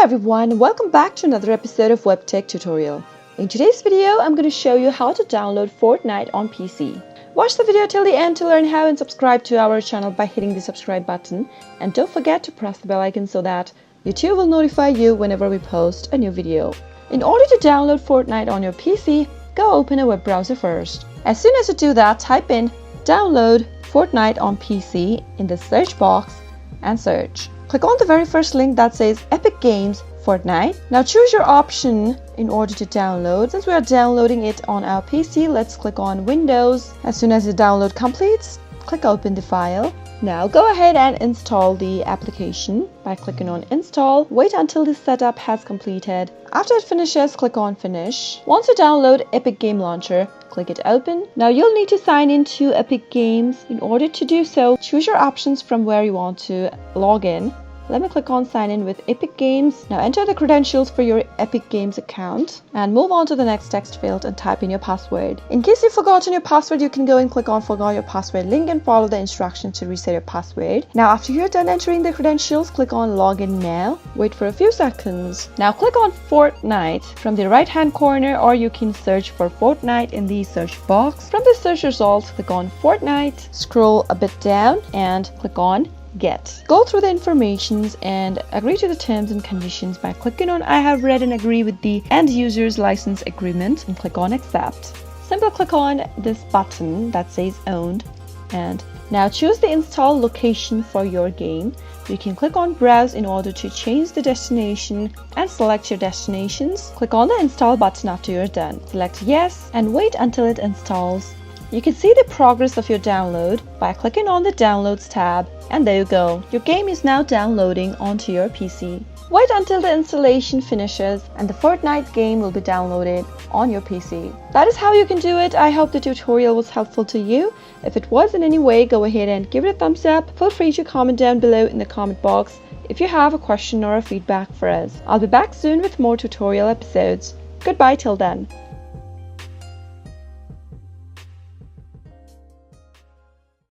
everyone, welcome back to another episode of Webtech Tutorial. In today's video, I'm going to show you how to download Fortnite on PC. Watch the video till the end to learn how and subscribe to our channel by hitting the subscribe button. And don't forget to press the bell icon so that YouTube will notify you whenever we post a new video. In order to download Fortnite on your PC, go open a web browser first. As soon as you do that, type in download Fortnite on PC in the search box and search. Click on the very first link that says Epic Games Fortnite. Now choose your option in order to download. Since we are downloading it on our PC, let's click on Windows. As soon as the download completes, click open the file. Now go ahead and install the application by clicking on install. Wait until the setup has completed. After it finishes, click on finish. Once you download Epic Game Launcher, click it open. Now you'll need to sign into Epic Games. In order to do so, choose your options from where you want to log in. Let me click on sign in with Epic Games. Now enter the credentials for your Epic Games account and move on to the next text field and type in your password. In case you've forgotten your password, you can go and click on forgot your password link and follow the instructions to reset your password. Now after you're done entering the credentials, click on login now. Wait for a few seconds. Now click on Fortnite from the right hand corner, or you can search for Fortnite in the search box. From the search results, click on Fortnite, scroll a bit down and click on Get. Go through the informations and agree to the terms and conditions by clicking on I have read and agree with the end user's license agreement and click on accept. Simply click on this button that says owned and now choose the install location for your game. You can click on browse in order to change the destination and select your destinations. Click on the install button after you're done. Select yes and wait until it installs. You can see the progress of your download by clicking on the Downloads tab, and there you go. Your game is now downloading onto your PC. Wait until the installation finishes and the Fortnite game will be downloaded on your PC. That is how you can do it. I hope the tutorial was helpful to you. If it was in any way, go ahead and give it a thumbs up. Feel free to comment down below in the comment box if you have a question or a feedback for us. I'll be back soon with more tutorial episodes. Goodbye till then.